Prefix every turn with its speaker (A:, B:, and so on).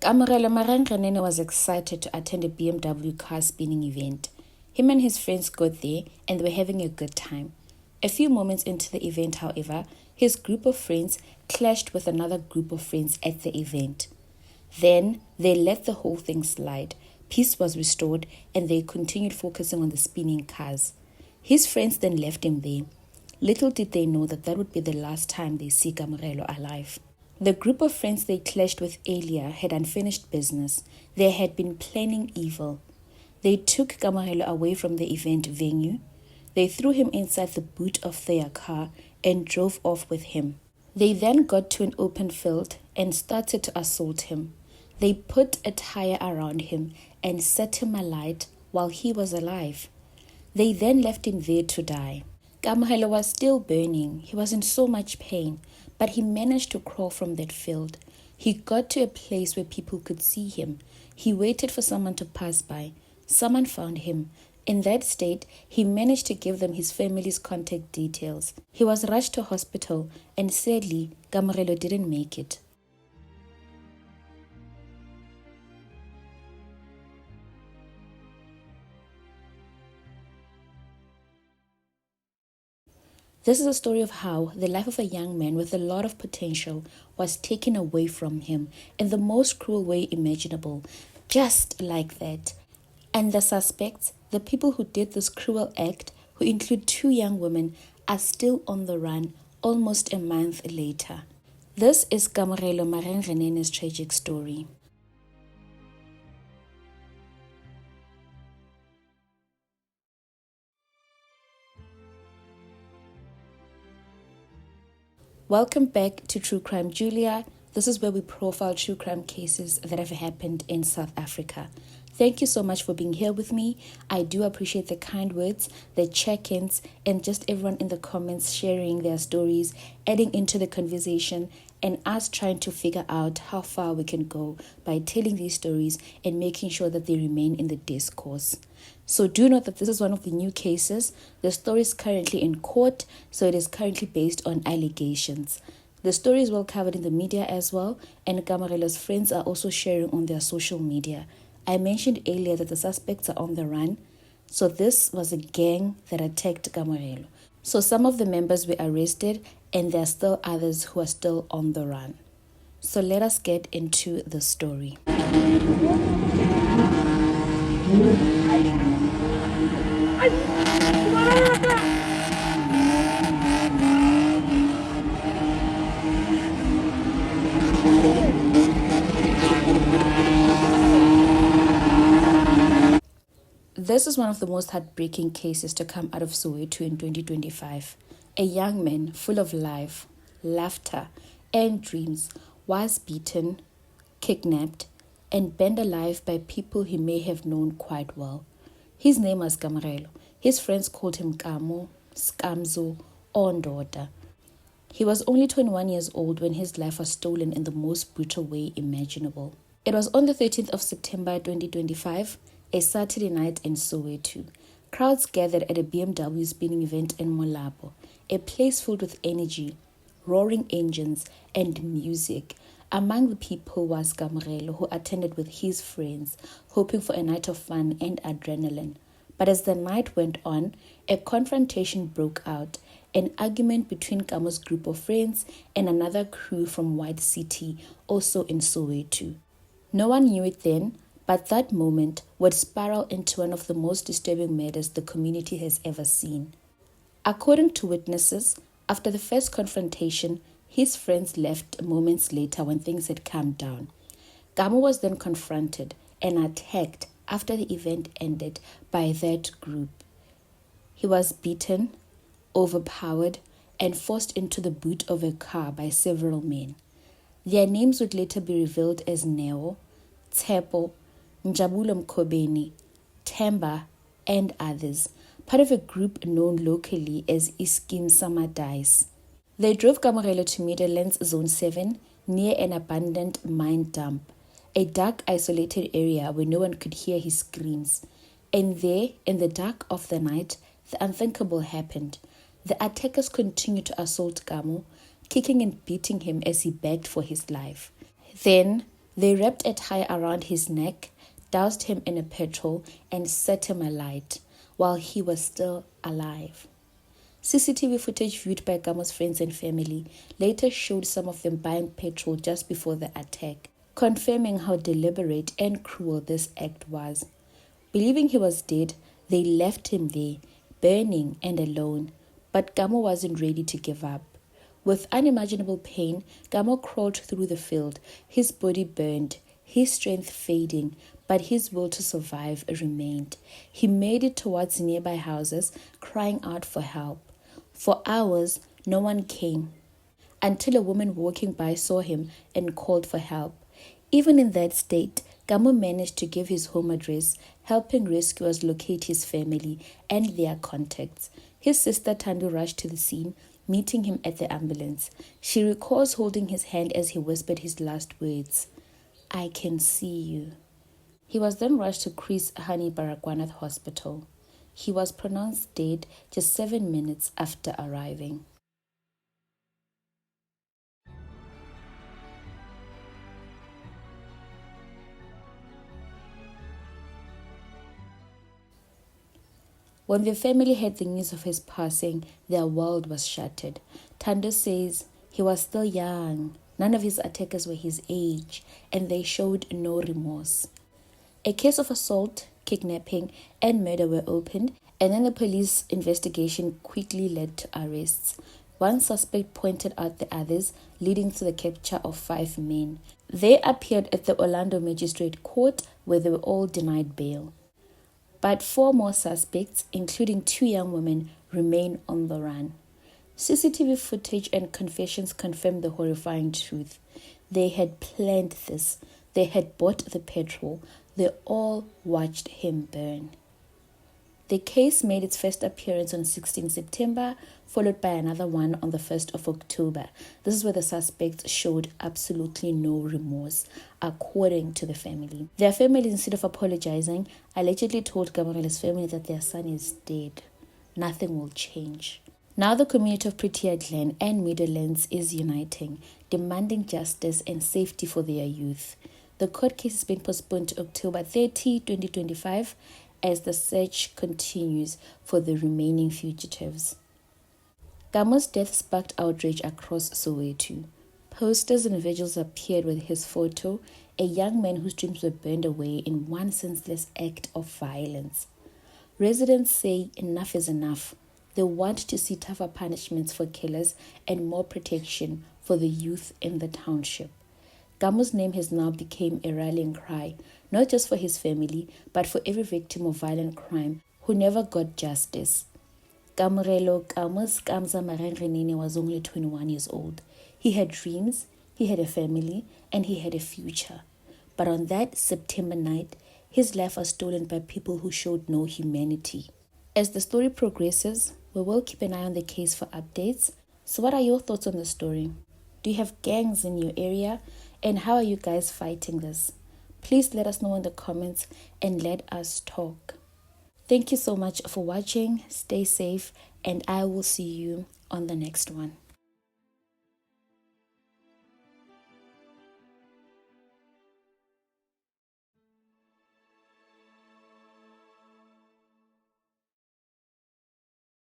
A: Kamohelo Magengenene was excited to attend a BMW car spinning event. Him and his friends got there and they were having a good time. A few moments into the event, however, his group of friends clashed with another group of friends at the event. Then they let the whole thing slide. Peace was restored and they continued focusing on the spinning cars. His friends then left him there. Little did they know that that would be the last time they see Kamohelo alive. The group of friends they clashed with earlier had unfinished business. They had been planning evil. They took Kamohelo away from the event venue. They threw him inside the boot of their car and drove off with him. They then got to an open field and started to assault him. They put a tire around him and set him alight while he was alive. They then left him there to die. Kamohelo was still burning. He was in so much pain, but he managed to crawl from that field. He got to a place where people could see him. He waited for someone to pass by. Someone found him. In that state, he managed to give them his family's contact details. He was rushed to hospital and sadly, Kamohelo didn't make it. This is a story of how the life of a young man with a lot of potential was taken away from him in the most cruel way imaginable, just like that. And the suspects, the people who did this cruel act, who include 2 young women, are still on the run almost a month later. This is Kamohelo Magengenene's tragic story. Welcome back to True Crime Julia. This is where we profile true crime cases that have happened in South Africa. Thank you so much for being here with me. I do appreciate the kind words, the check-ins, and just everyone in the comments sharing their stories, adding into the conversation, and us trying to figure out how far we can go by telling these stories and making sure that they remain in the discourse. So do note that this is one of the new cases. The story is currently in court, so it is currently based on allegations. The story is well covered in the media as well, and Kamohelo's friends are also sharing on their social media. I mentioned earlier that the suspects are on the run, so this was a gang that attacked Kamohelo. So some of the members were arrested, and there are still others who are still on the run. So let us get into the story. This is one of the most heartbreaking cases to come out of Soweto in 2025. A young man full of life, laughter, and dreams was beaten, kidnapped, and burned alive by people he may have known quite well. His name was Kamohelo. His friends called him Kamo, Skamzo, or Ndoda. He was only 21 years old when his life was stolen in the most brutal way imaginable. It was on the 13th of September 2025, a Saturday night in Soweto. Crowds gathered at a BMW spinning event in Molapo, a place filled with energy, roaring engines, and music. Among the people was Kamohelo, who attended with his friends, hoping for a night of fun and adrenaline. But as the night went on, a confrontation broke out, an argument between Kamo's group of friends and another crew from White City, also in Soweto. No one knew it then, but that moment would spiral into one of the most disturbing murders the community has ever seen. According to witnesses, after the first confrontation, his friends left moments later when things had calmed down. Kamo was then confronted and attacked after the event ended by that group. He was beaten, overpowered, and forced into the boot of a car by several men. Their names would later be revealed as Neo, Tshepo, Njabulo Mkhobeni, Temba, and others, part of a group known locally as Iskim Samadais. They drove Kamohelo to Meadowlands Zone 7 near an abandoned mine dump, a dark, isolated area where no one could hear his screams. And there, in the dark of the night, the unthinkable happened. The attackers continued to assault Kamo, kicking and beating him as he begged for his life. Then, they wrapped a tie around his neck, doused him in a petrol, and set him alight while he was still alive. CCTV footage viewed by Kamo's friends and family later showed some of them buying petrol just before the attack, confirming how deliberate and cruel this act was. Believing he was dead, they left him there, burning and alone, but Kamo wasn't ready to give up. With unimaginable pain, Kamo crawled through the field, his body burned, his strength fading, but his will to survive remained. He made it towards nearby houses, crying out for help. For hours, no one came, until a woman walking by saw him and called for help. Even in that state, Kamo managed to give his home address, helping rescuers locate his family and their contacts. His sister Tandu rushed to the scene, meeting him at the ambulance. She recalls holding his hand as he whispered his last words, "I can see you." He was then rushed to Chris Hani Baragwanath Hospital. He was pronounced dead just 7 minutes after arriving. When the family heard the news of his passing, their world was shattered. Tando says he was still young, none of his attackers were his age, and they showed no remorse. A case of assault, kidnapping, and murder were opened, and then the police investigation quickly led to arrests. One suspect pointed out the others, leading to the capture of 5 men. They appeared at the Orlando Magistrate Court, where they were all denied bail. But 4 more suspects, including 2 young women, remain on the run. CCTV footage and confessions confirm the horrifying truth. They had planned this. They had bought the petrol. They all watched him burn. The case made its first appearance on 16 September, followed by another one on the 1st of October. This is where the suspects showed absolutely no remorse, according to the family. Their family, instead of apologizing, allegedly told Kamohele's family that their son is dead. Nothing will change. Now the community of Protea Glen and Meadowlands is uniting, demanding justice and safety for their youth. The court case has been postponed to October 30, 2025, as the search continues for the remaining fugitives. Kamo's death sparked outrage across Soweto. Posters and vigils appeared with his photo, a young man whose dreams were burned away in one senseless act of violence. Residents say enough is enough. They want to see tougher punishments for killers and more protection for the youth in the township. Kamo's name has now become a rallying cry, not just for his family, but for every victim of violent crime who never got justice. Kamohelo Kamo Magengenene was only 21 years old. He had dreams, he had a family, and he had a future. But on that September night, his life was stolen by people who showed no humanity. As the story progresses, we will keep an eye on the case for updates. So what are your thoughts on the story? Do you have gangs in your area? And how are you guys fighting this? Please let us know in the comments and let us talk. Thank you so much for watching. Stay safe, and I will see you on the next one.